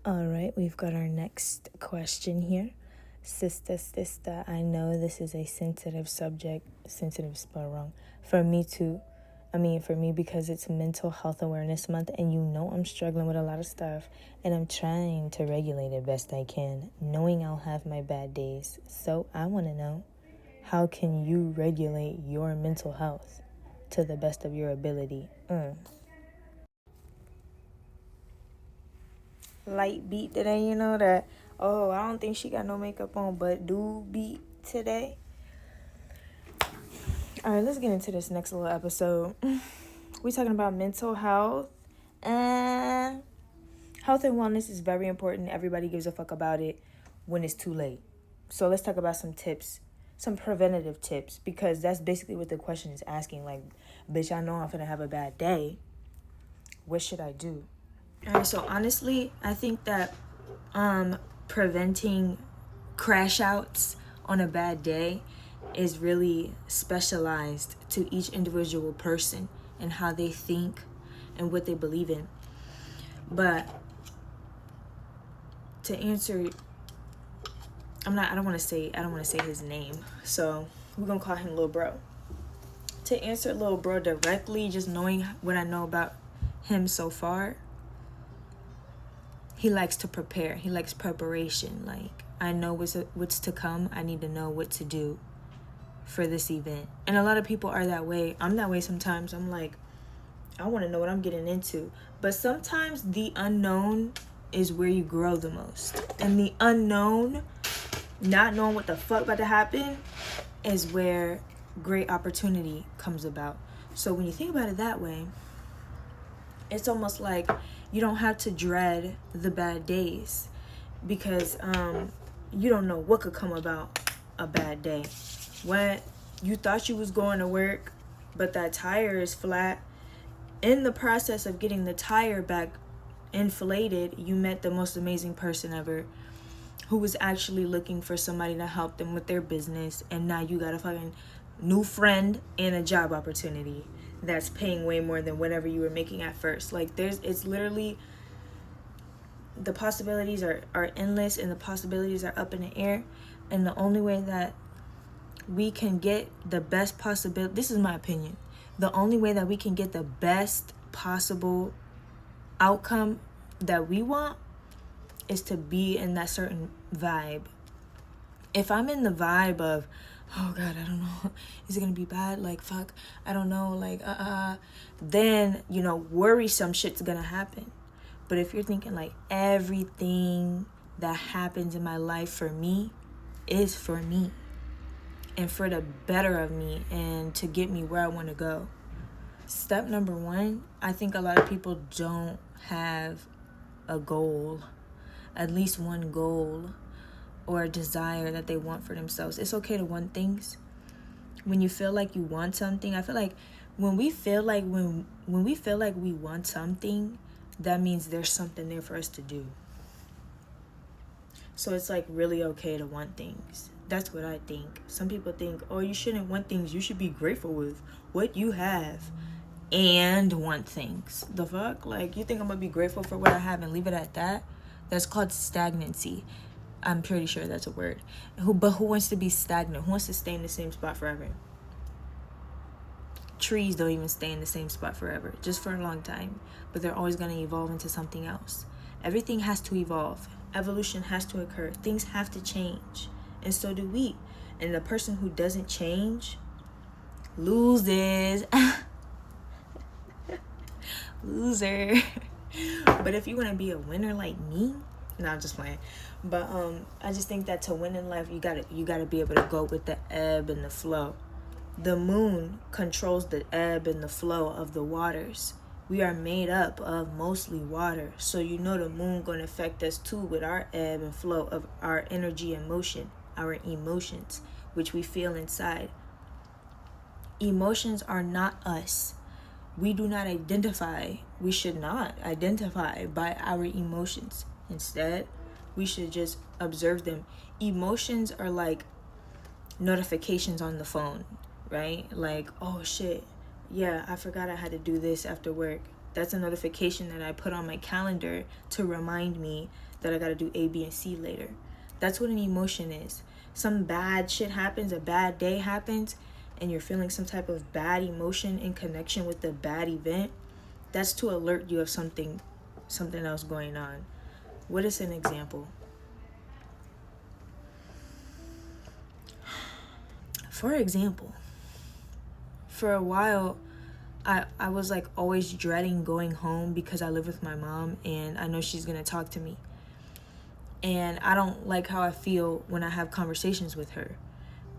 All right, we've got our next question here. Sister, I know this is a sensitive subject. Sensitive is spelled wrong. For me too. For me, because it's Mental Health Awareness Month, and you know I'm struggling with a lot of stuff, and I'm trying to regulate it best I can, knowing I'll have my bad days. So I want to know, how can you regulate your mental health to the best of your ability? Light beat today, you know that. Oh, I don't think she got no makeup on, but do beat today. All right, let's get into this next little episode. We talking about mental health. Health and wellness is very important. Everybody gives a fuck about it when it's too late. So let's talk about some tips, some preventative tips, because that's basically what the question is asking. Like, bitch, I know I'm gonna have a bad day. What should I do? All right, so honestly, I think that preventing crash outs on a bad day is really specialized to each individual person and how they think and what they believe in. But to answer, I don't want to say his name, so we're gonna call him Lil Bro. To answer Lil Bro directly, just knowing what I know about him so far, he likes to prepare. He likes preparation. Like, I know what's to come. I need to know what to do for this event. And a lot of people are that way. I'm that way sometimes. I'm like, I want to know what I'm getting into. But sometimes the unknown is where you grow the most. And the unknown, not knowing what the fuck about to happen, is where great opportunity comes about. So when you think about it that way, it's almost like you don't have to dread the bad days, because you don't know what could come about a bad day. When you thought you was going to work, but that tire is flat, in the process of getting the tire back inflated, you met the most amazing person ever, who was actually looking for somebody to help them with their business, and now you got a fucking new friend and a job opportunity that's paying way more than whatever you were making at first. Like, it's literally, the possibilities are endless, and the possibilities are up in the air. And the only way that we can get the best possibility, this is my opinion, the only way that we can get the best possible outcome that we want is to be in that certain vibe. If I'm in the vibe of, oh God, I don't know, is it gonna be bad? Like, fuck, I don't know, like, then, worrisome shit's gonna happen. But if you're thinking like, everything that happens in my life for me is for me and for the better of me and to get me where I want to go. Step number one, I think a lot of people don't have a goal, at least one goal or a desire that they want for themselves. It's okay to want things. When you feel like you want something, I feel like when we feel like we want something, that means there's something there for us to do. So it's like really okay to want things. That's what I think. Some people think, oh, you shouldn't want things. You should be grateful with what you have and want things. The fuck? Like, you think I'm gonna be grateful for what I have and leave it at that? That's called stagnancy. I'm pretty sure that's a word. But who wants to be stagnant? Who wants to stay in the same spot forever? Trees don't even stay in the same spot forever, just for a long time. But they're always going to evolve into something else. Everything has to evolve. Evolution has to occur. Things have to change. And so do we. And the person who doesn't change loses. Loser. But if you want to be a winner like me, no, I'm just playing. But I just think that to win in life, you gotta be able to go with the ebb and the flow. The moon controls the ebb and the flow of the waters. We are made up of mostly water, so the moon gonna affect us too with our ebb and flow of our energy and motion, our emotions, which we feel inside. Emotions are not us. We do not identify. We should not identify by our emotions. Instead, we should just observe them. Emotions are like notifications on the phone, right? Like, oh shit, yeah, I forgot I had to do this after work. That's a notification that I put on my calendar to remind me that I gotta do A, B, and C later. That's what an emotion is. Some bad shit happens, a bad day happens, and you're feeling some type of bad emotion in connection with the bad event. That's to alert you of something else going on. What is an example? For example, for a while, I was like always dreading going home because I live with my mom and I know she's gonna talk to me. And I don't like how I feel when I have conversations with her.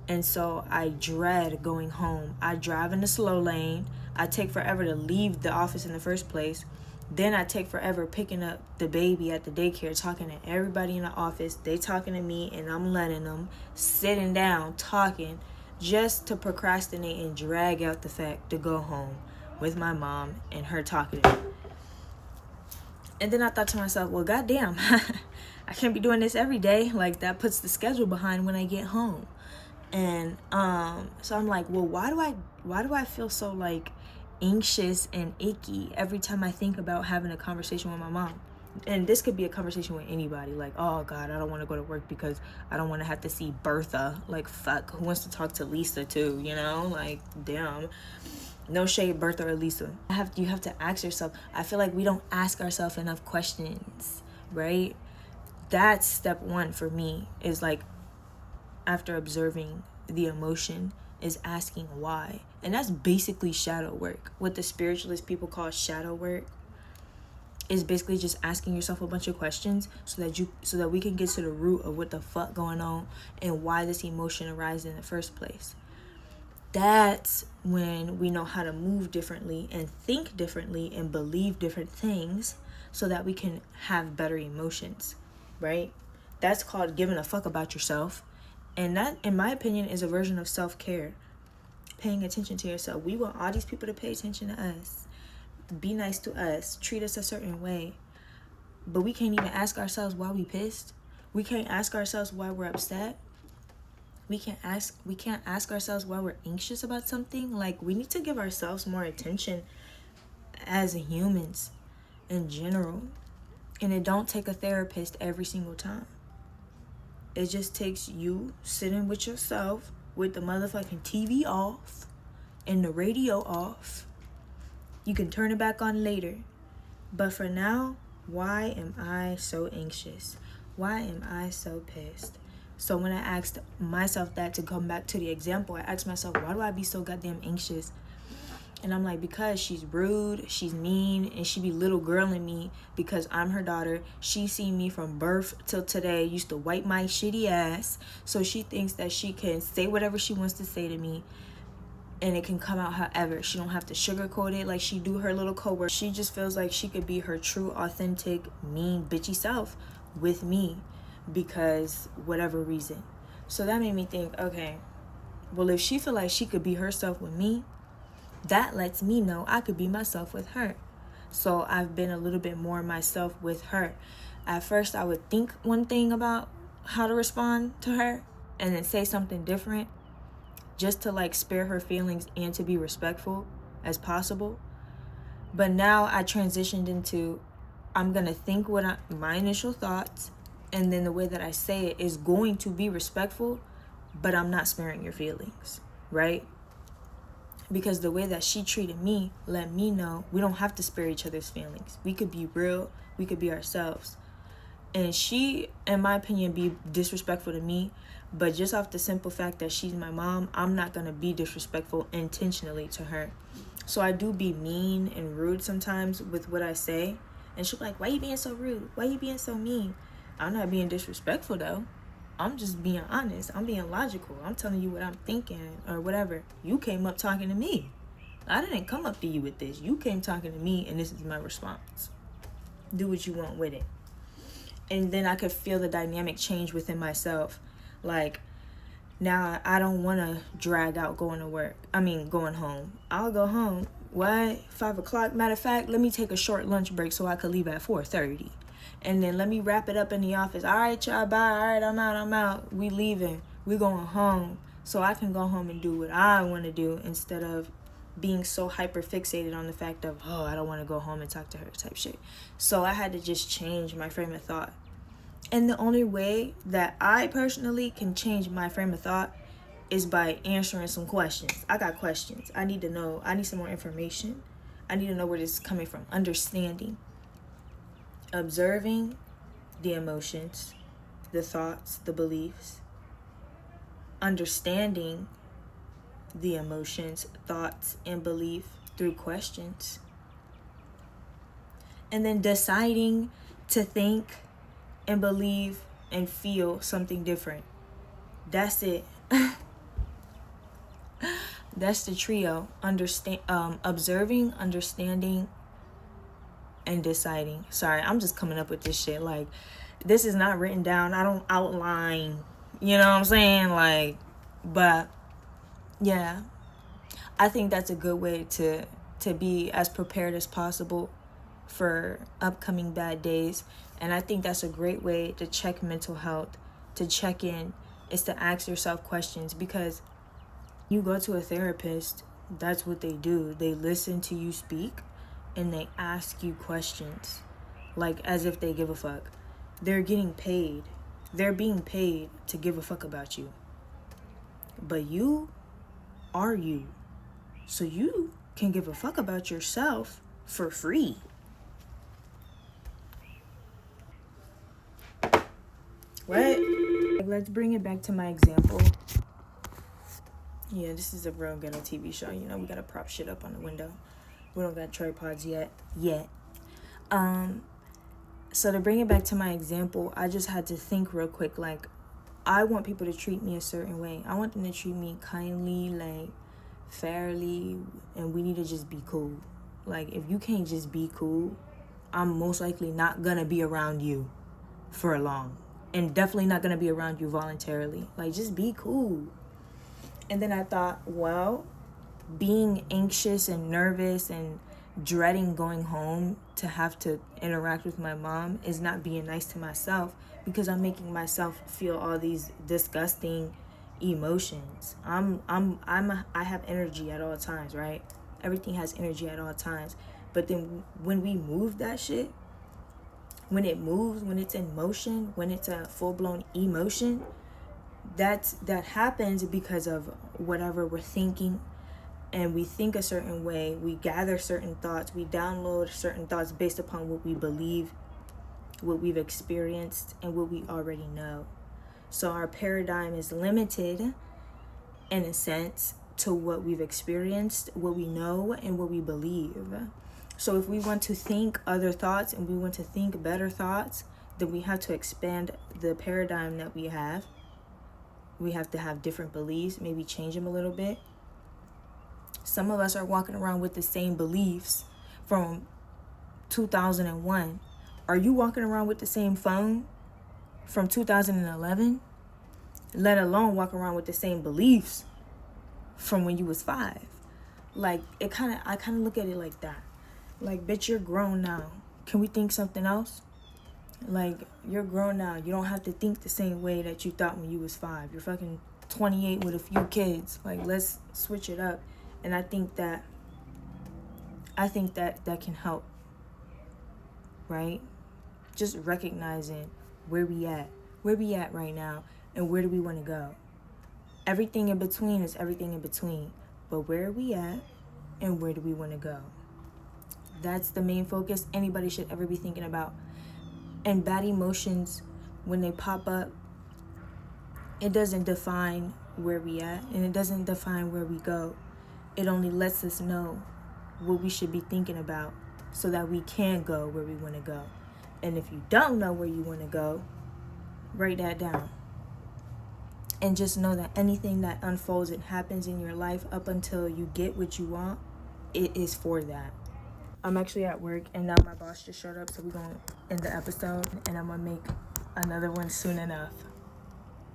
And so I dread going home. I drive in the slow lane. I take forever to leave the office in the first place. Then I take forever picking up the baby at the daycare, talking to everybody in the office. They talking to me and I'm letting them, sitting down, talking, just to procrastinate and drag out the fact to go home with my mom and her talking to me. And then I thought to myself, well, goddamn, I can't be doing this every day. Like, that puts the schedule behind when I get home. And so I'm like, well, why do I feel so like anxious and icky every time I think about having a conversation with my mom? And this could be a conversation with anybody, like, oh God, I don't want to go to work because I don't want to have to see Bertha. Like, fuck, who wants to talk to Lisa too, you know? Like, damn. No shade, Bertha or Lisa. You have to ask yourself. I feel like we don't ask ourselves enough questions, right? That's step one for me, is like, after observing the emotion, is asking why. And that's basically shadow work. What the spiritualist people call shadow work is basically just asking yourself a bunch of questions so that we can get to the root of what the fuck going on and why this emotion arises in the first place. That's when we know how to move differently and think differently and believe different things so that we can have better emotions, right? That's called giving a fuck about yourself. And that, in my opinion, is a version of self-care. Paying attention to yourself. We want all these people to pay attention to us, be nice to us, treat us a certain way. But we can't even ask ourselves why we pissed. We can't ask ourselves why we're upset. We can't ask ourselves why we're anxious about something. Like, we need to give ourselves more attention as humans in general. And it don't take a therapist every single time. It just takes you sitting with yourself with the motherfucking TV off and the radio off. You can turn it back on later. But for now, why am I so anxious? Why am I so pissed? So when I asked myself that, to come back to the example, I asked myself, why do I be so goddamn anxious? And I'm like, because she's rude, she's mean, and she be little girling me because I'm her daughter. She seen me from birth till today, used to wipe my shitty ass. So she thinks that she can say whatever she wants to say to me and it can come out however. She don't have to sugarcoat it like she do her little coworker. She just feels like she could be her true, authentic, mean, bitchy self with me because whatever reason. So that made me think, okay, well, if she feel like she could be herself with me, that lets me know I could be myself with her. So I've been a little bit more myself with her. At first, I would think one thing about how to respond to her and then say something different just to like spare her feelings and to be respectful as possible. But now I transitioned into, I'm going to think my initial thoughts, and then the way that I say it is going to be respectful, but I'm not sparing your feelings, right? Because the way that she treated me let me know we don't have to spare each other's feelings. We could be real. We could be ourselves. And she, in my opinion, be disrespectful to me. But just off the simple fact that she's my mom, I'm not going to be disrespectful intentionally to her. So I do be mean and rude sometimes with what I say. And she'll be like, why you being so rude? Why you being so mean? I'm not being disrespectful, though. I'm just being honest. I'm being logical. I'm telling you what I'm thinking or whatever. You came up talking to me. I didn't come up to you with this. You came talking to me, and this is my response. Do what you want with it. And then I could feel the dynamic change within myself. Like, now I don't want to drag out going home. I'll go home. What? 5 o'clock? Matter of fact, let me take a short lunch break so I could leave at 4:30. And then let me wrap it up in the office. All right, y'all, bye. All right, I'm out. We leaving. We going home. So I can go home and do what I want to do instead of being so hyper fixated on the fact of, oh, I don't want to go home and talk to her type shit. So I had to just change my frame of thought. And the only way that I personally can change my frame of thought is by answering some questions. I got questions. I need to know. I need some more information. I need to know where this is coming from. Understanding, observing the emotions, the thoughts, the beliefs, understanding the emotions, thoughts, and belief through questions, and then deciding to think and believe and feel something different. That's it. That's the trio. Observing, understanding, and deciding. Sorry, I'm just coming up with this shit. Like, this is not written down. I don't outline. You know what I'm saying? Like, but yeah, I think that's a good way to be as prepared as possible for upcoming bad days. And I think that's a great way to check mental health, to check in, is to ask yourself questions. Because you go to a therapist, that's what they do. They listen to you speak and they ask you questions, like as if they give a fuck. They're getting paid. They're being paid to give a fuck about you. But you are you. So you can give a fuck about yourself for free. What? Let's bring it back to my example. Yeah, this is a real ghetto TV show. You know, we gotta prop shit up on the window. We don't got tripods yet. So to bring it back to my example, I just had to think real quick. Like, I want people to treat me a certain way. I want them to treat me kindly, like, fairly, and we need to just be cool. Like, if you can't just be cool, I'm most likely not gonna be around you for long. And definitely not gonna be around you voluntarily. Like, just be cool. And then I thought, well, being anxious and nervous and dreading going home to have to interact with my mom is not being nice to myself, because I'm making myself feel all these disgusting emotions. I have energy at all times, right? Everything has energy at all times. But then when we move that shit, when it moves, when it's in motion, when it's a full-blown emotion, that happens because of whatever we're thinking. And we think a certain way, we gather certain thoughts, we download certain thoughts based upon what we believe, what we've experienced, and what we already know. So our paradigm is limited, in a sense, to what we've experienced, what we know, and what we believe. So if we want to think other thoughts and we want to think better thoughts, then we have to expand the paradigm that we have. We have to have different beliefs, maybe change them a little bit. Some of us are walking around with the same beliefs from 2001. Are you walking around with the same phone from 2011? Let alone walk around with the same beliefs from when you was 5. Like, I kind of look at it like that. Like, bitch, you're grown now. Can we think something else? Like, you're grown now. You don't have to think the same way that you thought when you was 5. You're fucking 28 with a few kids. Like, let's switch it up. And I think that can help, right? Just recognizing where we at right now, and where do we want to go. Everything in between is everything in between, but where are we at and where do we want to go? That's the main focus anybody should ever be thinking about. And bad emotions, when they pop up, it doesn't define where we at, and it doesn't define where we go. It only lets us know what we should be thinking about so that we can go where we want to go. And if you don't know where you want to go, write that down. And just know that anything that unfolds and happens in your life up until you get what you want, it is for that. I'm actually at work, and now my boss just showed up, so we're going to end the episode, and I'm going to make another one soon enough.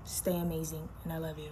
Stay amazing, and I love you.